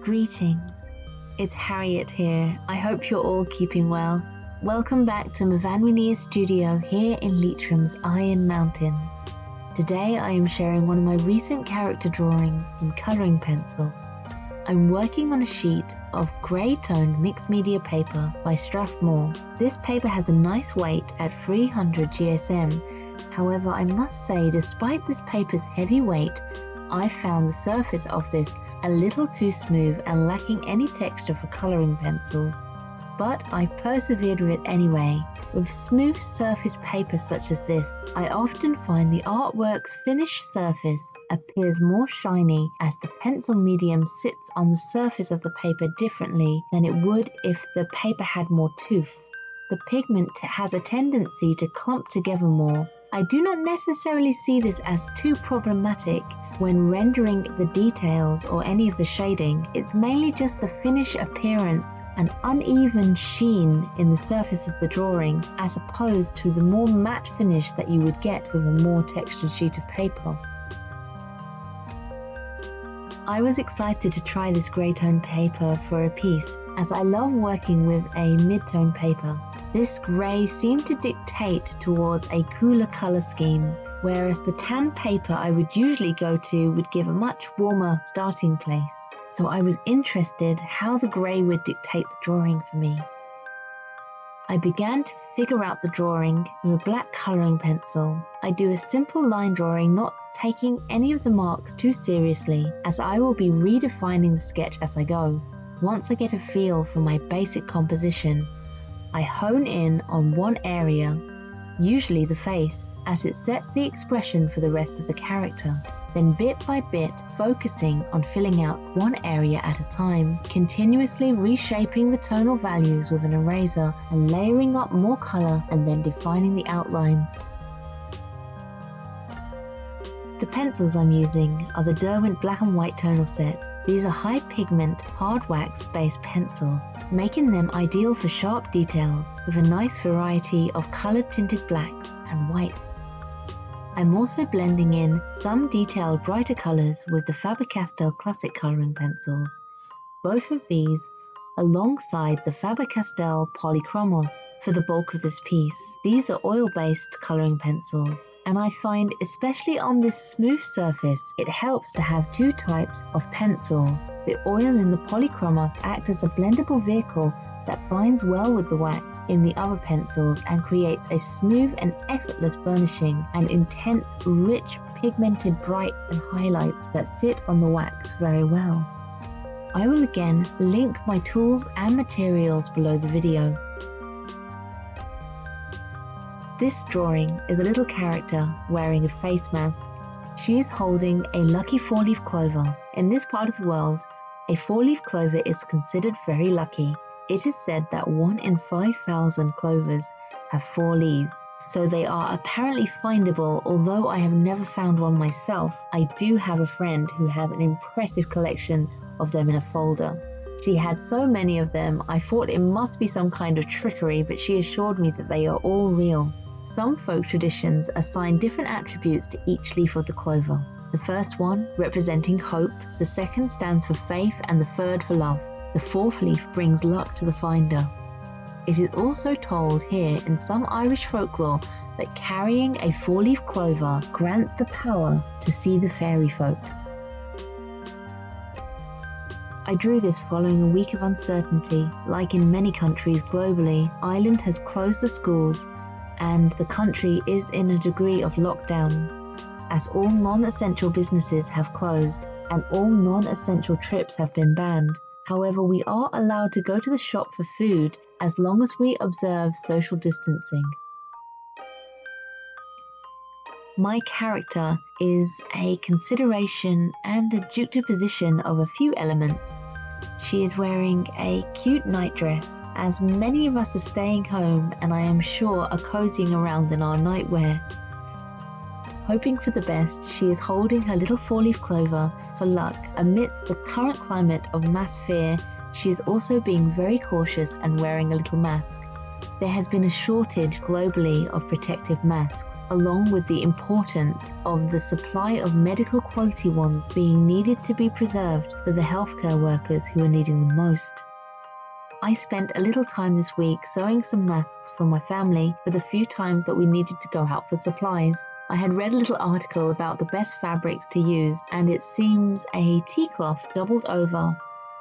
Greetings, it's Harriet here. I hope you're all keeping well. Welcome back to MyfanwyNia studio here in Leitrim's Iron Mountains. Today I am sharing one of my recent character drawings in colouring pencil. I'm working on a sheet of grey-toned mixed media paper by Strathmore. This paper has a nice weight at 300 GSM. However, I must say, despite this paper's heavy weight, I found the surface of this a little too smooth and lacking any texture for colouring pencils. But I persevered with it anyway. With smooth surface paper such as this, I often find the artwork's finished surface appears more shiny as the pencil medium sits on the surface of the paper differently than it would if the paper had more tooth. The pigment has a tendency to clump together more. I do not necessarily see this as too problematic when rendering the details or any of the shading. It's mainly just the finish appearance, an uneven sheen in the surface of the drawing, as opposed to the more matte finish that you would get with a more textured sheet of paper. I was excited to try this grey tone paper for a piece, as I love working with a mid-tone paper. This grey seemed to dictate towards a cooler colour scheme, whereas the tan paper I would usually go to would give a much warmer starting place. So I was interested how the grey would dictate the drawing for me. I began to figure out the drawing with a black colouring pencil. I do a simple line drawing, not taking any of the marks too seriously, as I will be redefining the sketch as I go. Once I get a feel for my basic composition, I hone in on one area, usually the face, as it sets the expression for the rest of the character. Then bit by bit, focusing on filling out one area at a time, continuously reshaping the tonal values with an eraser and layering up more colour and then defining the outlines. The pencils I'm using are the Derwent black and white tonal set. These are high pigment, hard wax based pencils, making them ideal for sharp details with a nice variety of coloured tinted blacks and whites. I'm also blending in some detailed brighter colours with the Faber-Castell classic colouring pencils. Both of these alongside the Faber-Castell Polychromos for the bulk of this piece. These are oil-based colouring pencils, and I find especially on this smooth surface, it helps to have two types of pencils. The oil in the Polychromos act as a blendable vehicle that binds well with the wax in the other pencils and creates a smooth and effortless burnishing and intense, rich, pigmented brights and highlights that sit on the wax very well. I will again link my tools and materials below the video. This drawing is a little character wearing a face mask. She is holding a lucky 4-leaf clover. In this part of the world, a 4-leaf clover is considered very lucky. It is said that 1 in 5,000 clovers have 4 leaves, so they are apparently findable. Although I have never found one myself, I do have a friend who has an impressive collection of them in a folder. She had so many of them, I thought it must be some kind of trickery, but she assured me that they are all real. Some folk traditions assign different attributes to each leaf of the clover. The first one representing hope, the second stands for faith, and the third for love. The fourth leaf brings luck to the finder. It is also told here in some Irish folklore that carrying a 4-leaf clover grants the power to see the fairy folk. I drew this following a week of uncertainty. Like in many countries globally, Ireland has closed the schools and the country is in a degree of lockdown, as all non-essential businesses have closed and all non-essential trips have been banned. However, we are allowed to go to the shop for food as long as we observe social distancing. My character is a consideration and a juxtaposition of a few elements. She is wearing a cute nightdress, as many of us are staying home and I am sure are cozying around in our nightwear. Hoping for the best, she is holding her little 4-leaf clover for luck. Amidst the current climate of mass fear, she is also being very cautious and wearing a little mask. There has been a shortage globally of protective masks, along with the importance of the supply of medical quality ones being needed to be preserved for the healthcare workers who are needing them most. I spent a little time this week sewing some masks for my family for the few times that we needed to go out for supplies. I had read a little article about the best fabrics to use, and it seems a tea cloth doubled over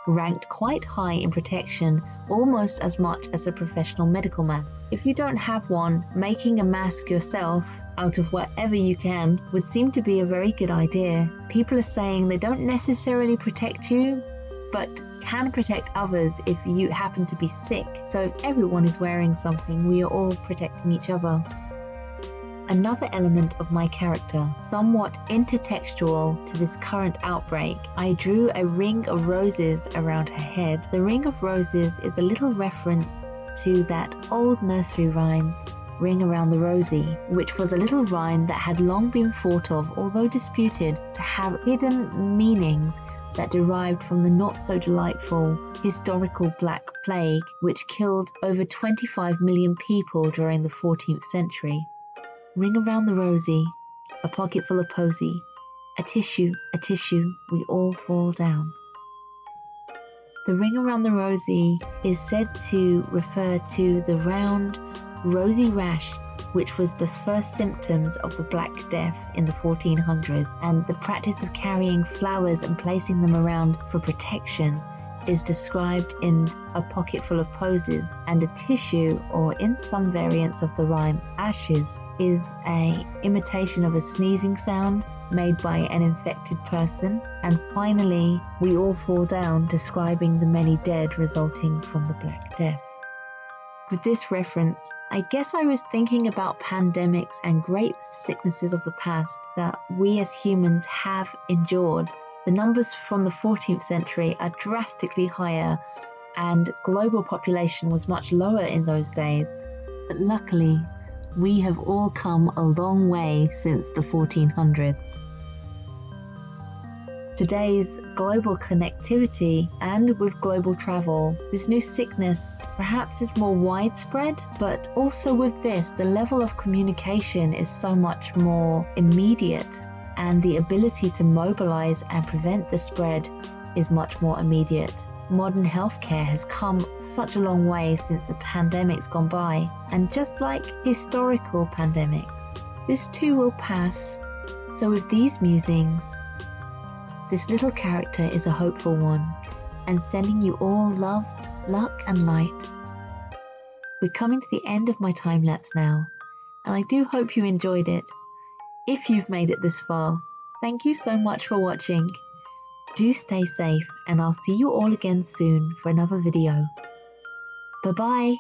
ranked quite high in protection, almost as much as a professional medical mask. If you don't have one, making a mask yourself out of whatever you can would seem to be a very good idea. People are saying they don't necessarily protect you, but can protect others if you happen to be sick. So if everyone is wearing something, we are all protecting each other. Another element of my character, somewhat intertextual to this current outbreak, I drew a ring of roses around her head. The ring of roses is a little reference to that old nursery rhyme, Ring Around the Rosie, which was a little rhyme that had long been thought of, although disputed, to have hidden meanings that derived from the not so delightful historical Black Plague, which killed over 25 million people during the 14th century. Ring around the rosy, a pocket full of posy, a tissue, we all fall down. The ring around the rosy is said to refer to the round, rosy rash, which was the first symptoms of the Black Death in the 1400s, and the practice of carrying flowers and placing them around for protection is described in a pocket full of posies, and a tissue, or in some variants of the rhyme, ashes, is an imitation of a sneezing sound made by an infected person. And finally, we all fall down, describing the many dead resulting from the Black Death. With this reference, I guess I was thinking about pandemics and great sicknesses of the past that we as humans have endured. The numbers from the 14th century are drastically higher, and global population was much lower in those days. But luckily, we have all come a long way since the 1400s. Today's global connectivity, and with global travel, this new sickness perhaps is more widespread, but also with this, the level of communication is so much more immediate, and the ability to mobilize and prevent the spread is much more immediate. Modern healthcare has come such a long way since the pandemic's gone by, and just like historical pandemics, this too will pass. So with these musings, this little character is a hopeful one, and sending you all love, luck and light. We're coming to the end of my time-lapse now, and I do hope you enjoyed it. If you've made it this far, thank you so much for watching. Do stay safe, and I'll see you all again soon for another video. Bye-bye.